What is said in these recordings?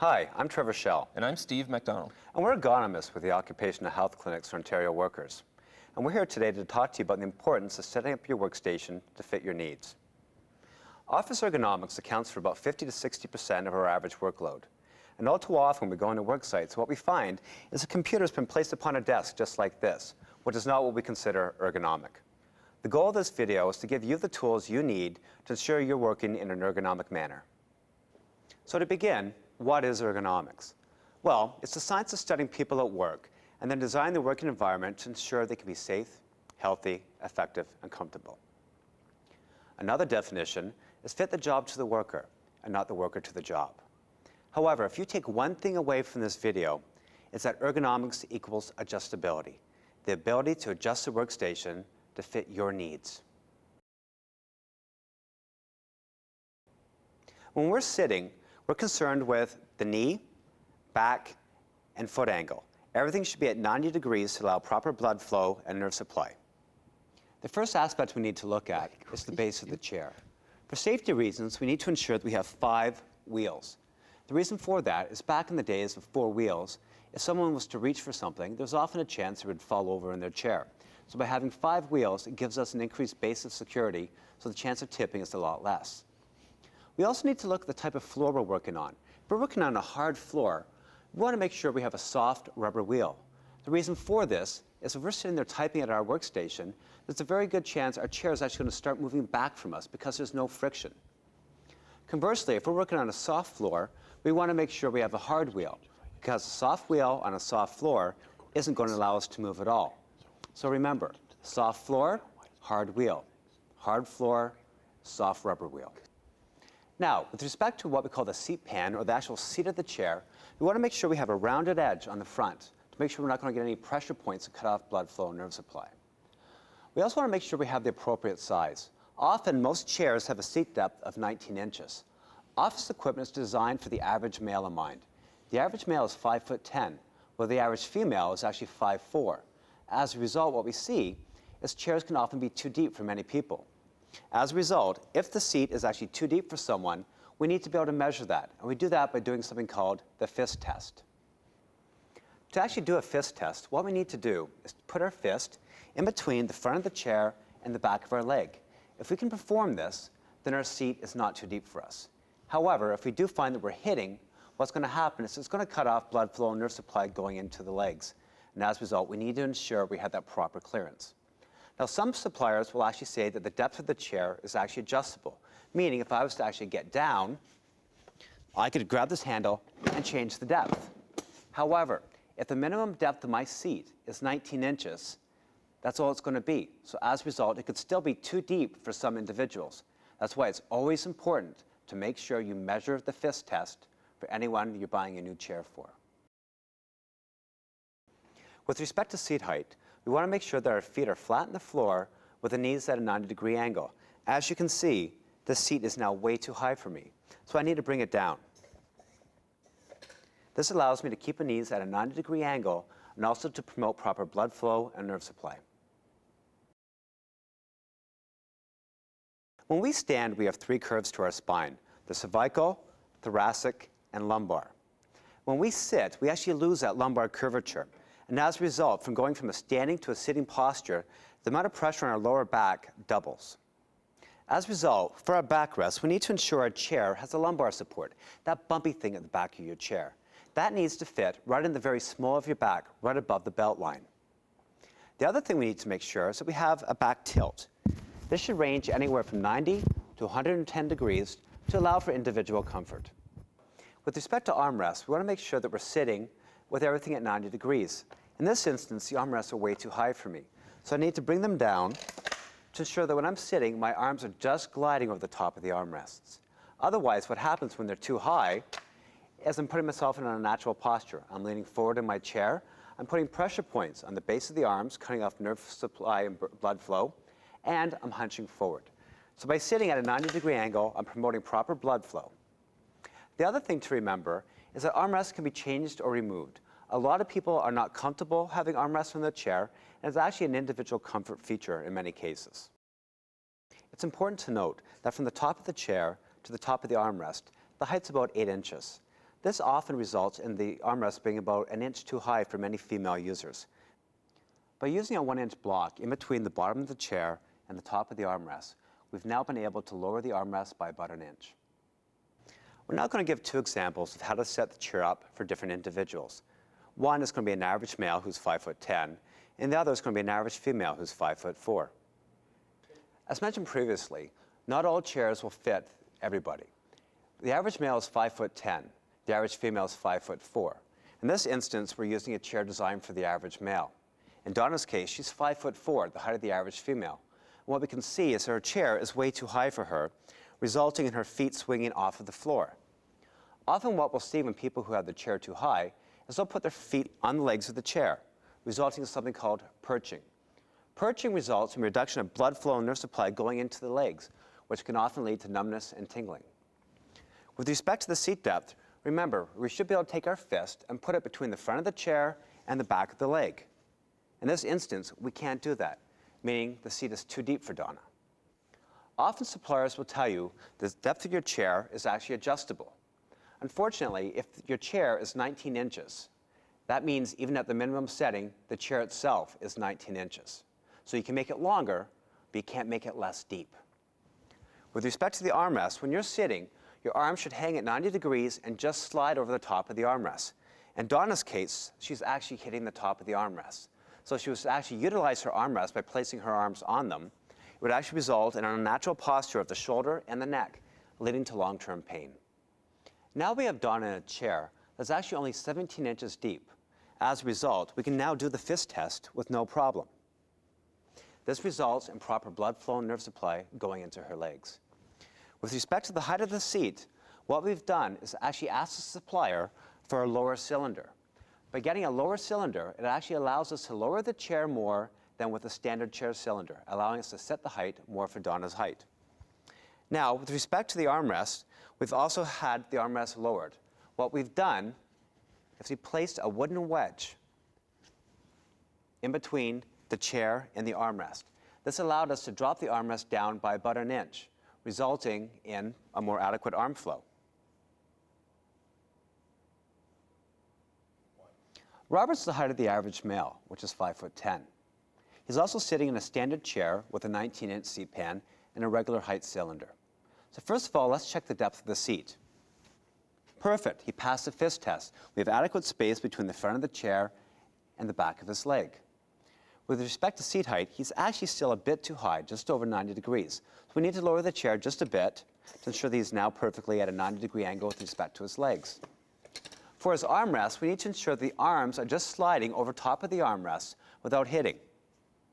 Hi, I'm Trevor Schell. And I'm Steve MacDonald. And we're ergonomists with the Occupational Health Clinics for Ontario workers. And we're here today to talk to you about the importance of setting up your workstation to fit your needs. Office ergonomics accounts for about 50 to 60% of our average workload. And all too often when we go into work sites, what we find is a computer has been placed upon a desk just like this, which is not what we consider ergonomic. The goal of this video is to give you the tools you need to ensure you're working in an ergonomic manner. So to begin, what is ergonomics? Well, it's the science of studying people at work and then designing the working environment to ensure they can be safe, healthy, effective, and comfortable. Another definition is fit the job to the worker and not the worker to the job. However, if you take one thing away from this video, it's that ergonomics equals adjustability, the ability to adjust the workstation to fit your needs. When we're sitting, we're concerned with the knee, back, and foot angle. Everything should be at 90 degrees to allow proper blood flow and nerve supply. The first aspect we need to look at is the base of the chair. For safety reasons, we need to ensure that we have 5 wheels. The reason for that is back in the days of 4 wheels, if someone was to reach for something, there's often a chance they would fall over in their chair. So by having 5 wheels, it gives us an increased base of security, so the chance of tipping is a lot less. We also need to look at the type of floor we're working on. If we're working on a hard floor, we want to make sure we have a soft rubber wheel. The reason for this is if we're sitting there typing at our workstation, there's a very good chance our chair is actually going to start moving back from us because there's no friction. Conversely, if we're working on a soft floor, we want to make sure we have a hard wheel, because a soft wheel on a soft floor isn't going to allow us to move at all. So remember, soft floor, hard wheel. Hard floor, soft rubber wheel. Now, with respect to what we call the seat pan, or the actual seat of the chair, we want to make sure we have a rounded edge on the front to make sure we're not going to get any pressure points to cut off blood flow and nerve supply. We also want to make sure we have the appropriate size. Often, most chairs have a seat depth of 19 inches. Office equipment is designed for the average male in mind. The average male is 5'10", while the average female is actually 5'4". As a result, what we see is chairs can often be too deep for many people. As a result, if the seat is actually too deep for someone, we need to be able to measure that. And we do that by doing something called the fist test. To actually do a fist test, what we need to do is put our fist in between the front of the chair and the back of our leg. If we can perform this, then our seat is not too deep for us. However, if we do find that we're hitting, what's going to happen is it's going to cut off blood flow and nerve supply going into the legs. And as a result, we need to ensure we have that proper clearance. Now, some suppliers will actually say that the depth of the chair is actually adjustable, meaning if I was to actually get down, I could grab this handle and change the depth. However, if the minimum depth of my seat is 19 inches, that's all it's going to be. So as a result, it could still be too deep for some individuals. That's why it's always important to make sure you measure the fist test for anyone you're buying a new chair for. With respect to seat height, we want to make sure that our feet are flat on the floor with the knees at a 90-degree angle. As you can see, the seat is now way too high for me, so I need to bring it down. This allows me to keep the knees at a 90-degree angle and also to promote proper blood flow and nerve supply. When we stand, we have 3 curves to our spine: the cervical, thoracic, and lumbar. When we sit, we actually lose that lumbar curvature. And as a result, from going from a standing to a sitting posture, the amount of pressure on our lower back doubles. As a result, for our backrest, we need to ensure our chair has a lumbar support, that bumpy thing at the back of your chair. That needs to fit right in the very small of your back, right above the belt line. The other thing we need to make sure is that we have a back tilt. This should range anywhere from 90 to 110 degrees to allow for individual comfort. With respect to armrests, we want to make sure that we're sitting with everything at 90 degrees. In this instance, the armrests are way too high for me. So I need to bring them down to ensure that when I'm sitting, my arms are just gliding over the top of the armrests. Otherwise, what happens when they're too high is I'm putting myself in an unnatural posture. I'm leaning forward in my chair. I'm putting pressure points on the base of the arms, cutting off nerve supply and blood flow, and I'm hunching forward. So by sitting at a 90-degree angle, I'm promoting proper blood flow. The other thing to remember is that armrests can be changed or removed. A lot of people are not comfortable having armrests on their chair, and it's actually an individual comfort feature in many cases. It's important to note that from the top of the chair to the top of the armrest, the height's about 8 inches. This often results in the armrest being about an inch too high for many female users. By using a 1-inch block in between the bottom of the chair and the top of the armrest, we've now been able to lower the armrest by about an inch. We're now going to give two examples of how to set the chair up for different individuals. One is going to be an average male who's 5'10", and the other is going to be an average female who's 5'4". As mentioned previously, not all chairs will fit everybody. The average male is 5'10". The average female is 5'4". In this instance, we're using a chair designed for the average male. In Donna's case, she's 5'4", the height of the average female. And what we can see is her chair is way too high for her, resulting in her feet swinging off of the floor. Often what we'll see when people who have the chair too high is they'll put their feet on the legs of the chair, resulting in something called perching. Perching results in reduction of blood flow and nerve supply going into the legs, which can often lead to numbness and tingling. With respect to the seat depth, remember, we should be able to take our fist and put it between the front of the chair and the back of the leg. In this instance, we can't do that, meaning the seat is too deep for Donna. Often suppliers will tell you the depth of your chair is actually adjustable. Unfortunately, if your chair is 19 inches, that means even at the minimum setting, the chair itself is 19 inches. So you can make it longer, but you can't make it less deep. With respect to the armrest, when you're sitting, your arms should hang at 90 degrees and just slide over the top of the armrest. In Donna's case, she's actually hitting the top of the armrest. So she was actually utilize her armrest by placing her arms on them. It would actually result in an unnatural posture of the shoulder and the neck, leading to long-term pain. Now we have Donna in a chair that's actually only 17 inches deep. As a result, we can now do the fist test with no problem. This results in proper blood flow and nerve supply going into her legs. With respect to the height of the seat, what we've done is actually asked the supplier for a lower cylinder. By getting a lower cylinder, it actually allows us to lower the chair more than with a standard chair cylinder, allowing us to set the height more for Donna's height. Now, with respect to the armrest, we've also had the armrest lowered. What we've done is we placed a wooden wedge in between the chair and the armrest. This allowed us to drop the armrest down by about an inch, resulting in a more adequate arm flow. Robert's the height of the average male, which is 5'10". He's also sitting in a standard chair with a 19-inch seat pan and a regular height cylinder. So first of all, let's check the depth of the seat. Perfect, he passed the fist test. We have adequate space between the front of the chair and the back of his leg. With respect to seat height, he's actually still a bit too high, just over 90 degrees. So we need to lower the chair just a bit to ensure that he's now perfectly at a 90-degree angle with respect to his legs. For his armrest, we need to ensure the arms are just sliding over top of the armrest without hitting.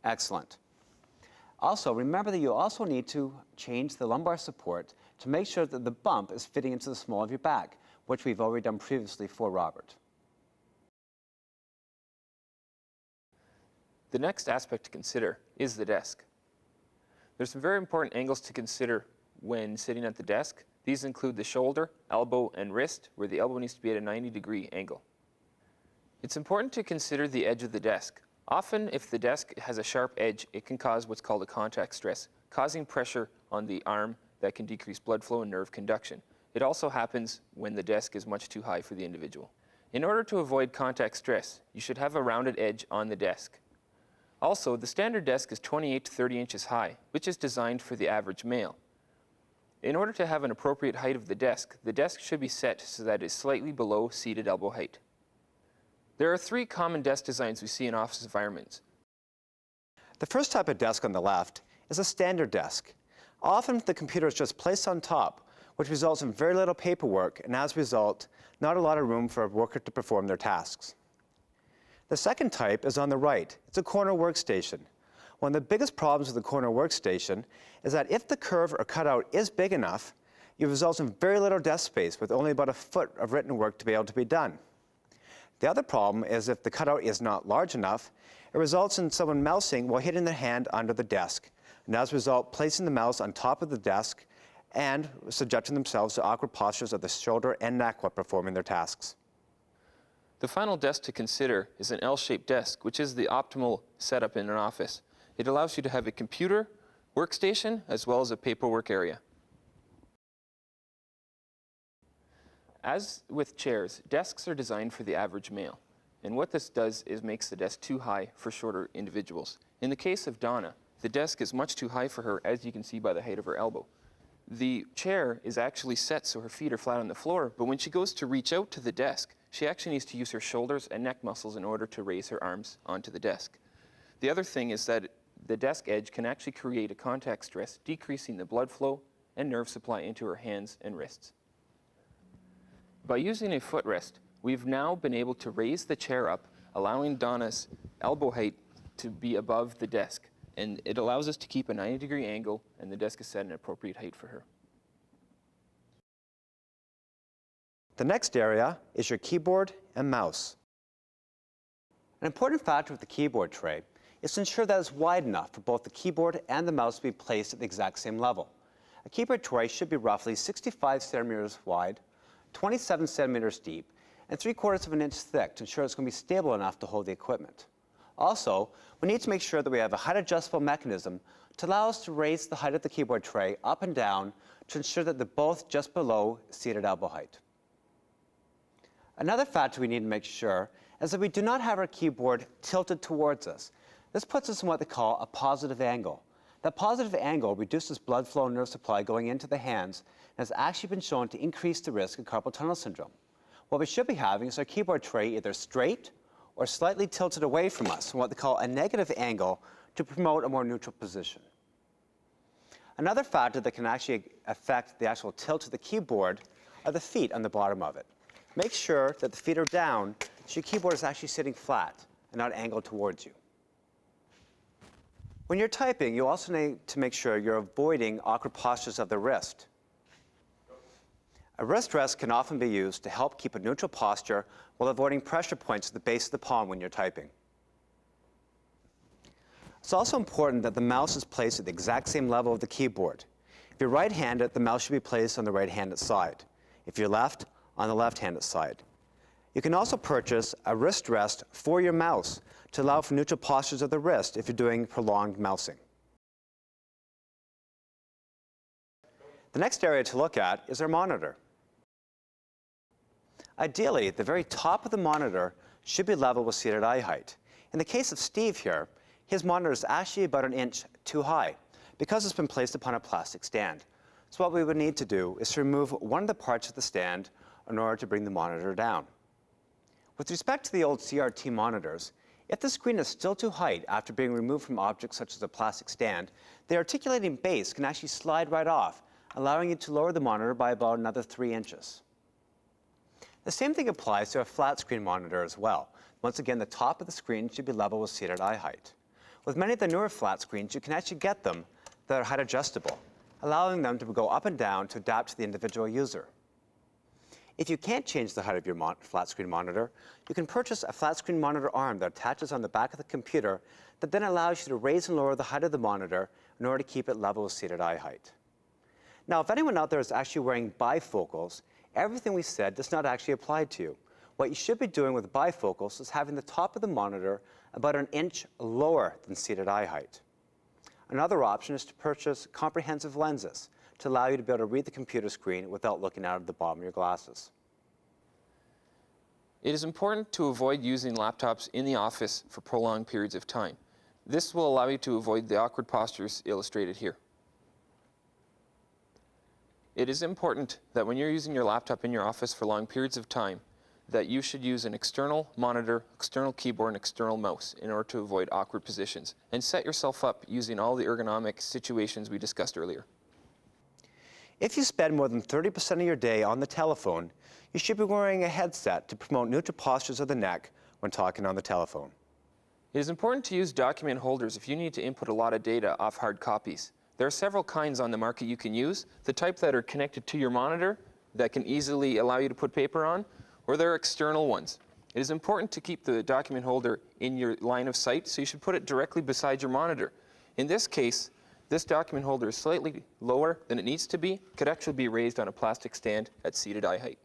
Excellent. Also, remember that you also need to change the lumbar support to make sure that the bump is fitting into the small of your back, which we've already done previously for Robert. The next aspect to consider is the desk. There's some very important angles to consider when sitting at the desk. These include the shoulder, elbow, and wrist, where the elbow needs to be at a 90-degree angle. It's important to consider the edge of the desk. Often, if the desk has a sharp edge, it can cause what's called a contact stress, causing pressure on the arm that can decrease blood flow and nerve conduction. It also happens when the desk is much too high for the individual. In order to avoid contact stress, you should have a rounded edge on the desk. Also, the standard desk is 28 to 30 inches high, which is designed for the average male. In order to have an appropriate height of the desk should be set so that it is slightly below seated elbow height. There are three common desk designs we see in office environments. The first type of desk on the left is a standard desk. Often the computer is just placed on top, which results in very little paperwork and as a result, not a lot of room for a worker to perform their tasks. The second type is on the right. It's a corner workstation. One of the biggest problems with the corner workstation is that if the curve or cutout is big enough, it results in very little desk space with only about a foot of written work to be able to be done. The other problem is if the cutout is not large enough, it results in someone mousing while hitting their hand under the desk, and as a result, placing the mouse on top of the desk and subjecting themselves to awkward postures of the shoulder and neck while performing their tasks. The final desk to consider is an L-shaped desk, which is the optimal setup in an office. It allows you to have a computer, workstation, as well as a paperwork area. As with chairs, desks are designed for the average male. And what this does is makes the desk too high for shorter individuals. In the case of Donna, the desk is much too high for her, as you can see by the height of her elbow. The chair is actually set so her feet are flat on the floor, but when she goes to reach out to the desk, she actually needs to use her shoulders and neck muscles in order to raise her arms onto the desk. The other thing is that the desk edge can actually create a contact stress, decreasing the blood flow and nerve supply into her hands and wrists. By using a footrest, we've now been able to raise the chair up, allowing Donna's elbow height to be above the desk. And it allows us to keep a 90-degree angle, and the desk is set at an appropriate height for her. The next area is your keyboard and mouse. An important factor with the keyboard tray is to ensure that it's wide enough for both the keyboard and the mouse to be placed at the exact same level. A keyboard tray should be roughly 65 centimeters wide, 27 centimeters deep, and 3/4 of an inch thick to ensure it's going to be stable enough to hold the equipment. Also, we need to make sure that we have a height adjustable mechanism to allow us to raise the height of the keyboard tray up and down to ensure that they're both just below seated elbow height. Another factor we need to make sure is that we do not have our keyboard tilted towards us. This puts us in what they call a positive angle. That positive angle reduces blood flow and nerve supply going into the hands and has actually been shown to increase the risk of carpal tunnel syndrome. What we should be having is our keyboard tray either straight or slightly tilted away from us in what they call a negative angle to promote a more neutral position. Another factor that can actually affect the actual tilt of the keyboard are the feet on the bottom of it. Make sure that the feet are down so your keyboard is actually sitting flat and not angled towards you. When you're typing, you also need to make sure you're avoiding awkward postures of the wrist. A wrist rest can often be used to help keep a neutral posture while avoiding pressure points at the base of the palm when you're typing. It's also important that the mouse is placed at the exact same level of the keyboard. If you're right-handed, the mouse should be placed on the right-handed side. If you're left, on the left-handed side. You can also purchase a wrist rest for your mouse to allow for neutral postures of the wrist if you're doing prolonged mousing. The next area to look at is our monitor. Ideally, the very top of the monitor should be level with seated eye height. In the case of Steve here, his monitor is actually about an inch too high because it's been placed upon a plastic stand. So what we would need to do is to remove one of the parts of the stand in order to bring the monitor down. With respect to the old CRT monitors, if the screen is still too high after being removed from objects such as a plastic stand, the articulating base can actually slide right off, allowing you to lower the monitor by about another 3 inches. The same thing applies to a flat screen monitor as well. Once again, the top of the screen should be level with seated eye height. With many of the newer flat screens, you can actually get them that are height adjustable, allowing them to go up and down to adapt to the individual user. If you can't change the height of your flat screen monitor, you can purchase a flat screen monitor arm that attaches on the back of the computer that then allows you to raise and lower the height of the monitor in order to keep it level with seated eye height. Now, if anyone out there is actually wearing bifocals, everything we said does not actually apply to you. What you should be doing with bifocals is having the top of the monitor about an inch lower than seated eye height. Another option is to purchase comprehensive lenses to allow you to be able to read the computer screen without looking out of the bottom of your glasses. It is important to avoid using laptops in the office for prolonged periods of time. This will allow you to avoid the awkward postures illustrated here. It is important that when you're using your laptop in your office for long periods of time, that you should use an external monitor, external keyboard, and external mouse in order to avoid awkward positions, and set yourself up using all the ergonomic situations we discussed earlier. If you spend more than 30% of your day on the telephone, you should be wearing a headset to promote neutral postures of the neck when talking on the telephone. It is important to use document holders if you need to input a lot of data off hard copies. There are several kinds on the market you can use. The type that are connected to your monitor that can easily allow you to put paper on, or there are external ones. It is important to keep the document holder in your line of sight, so you should put it directly beside your monitor. In this case, this document holder is slightly lower than it needs to be. It could actually be raised on a plastic stand at seated eye height.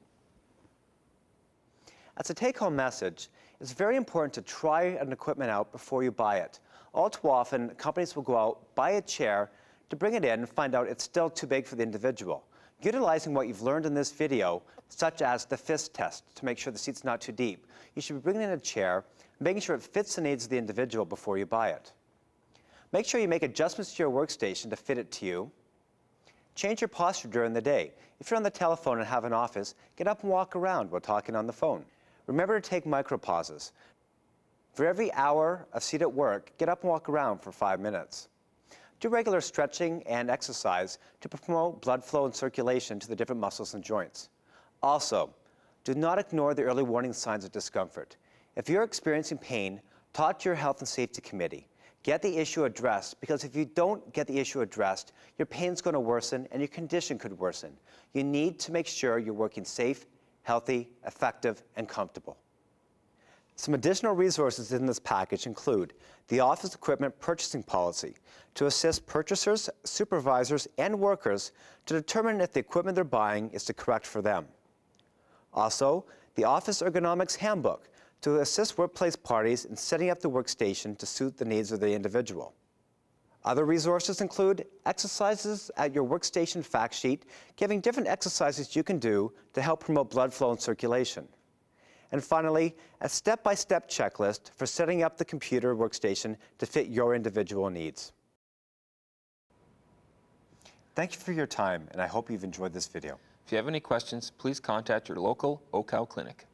As a take-home message, it's very important to try an equipment out before you buy it. All too often, companies will go out, buy a chair, to bring it in and find out it's still too big for the individual. Utilizing what you've learned in this video, such as the fist test to make sure the seat's not too deep, you should be bringing in a chair, making sure it fits the needs of the individual before you buy it. Make sure you make adjustments to your workstation to fit it to you. Change your posture during the day. If you're on the telephone and have an office, get up and walk around while talking on the phone. Remember to take micro pauses. For every hour of seat at work, get up and walk around for 5 minutes. Do regular stretching and exercise to promote blood flow and circulation to the different muscles and joints. Also, do not ignore the early warning signs of discomfort. If you're experiencing pain, talk to your health and safety committee. Get the issue addressed, because if you don't get the issue addressed, your pain's going to worsen and your condition could worsen. You need to make sure you're working safe, healthy, effective, and comfortable. Some additional resources in this package include the Office Equipment Purchasing Policy to assist purchasers, supervisors, and workers to determine if the equipment they're buying is the correct for them. Also, the Office Ergonomics Handbook to assist workplace parties in setting up the workstation to suit the needs of the individual. Other resources include exercises at your workstation fact sheet, giving different exercises you can do to help promote blood flow and circulation. And finally, a step-by-step checklist for setting up the computer workstation to fit your individual needs. Thank you for your time, and I hope you've enjoyed this video. If you have any questions, please contact your local OCAL clinic.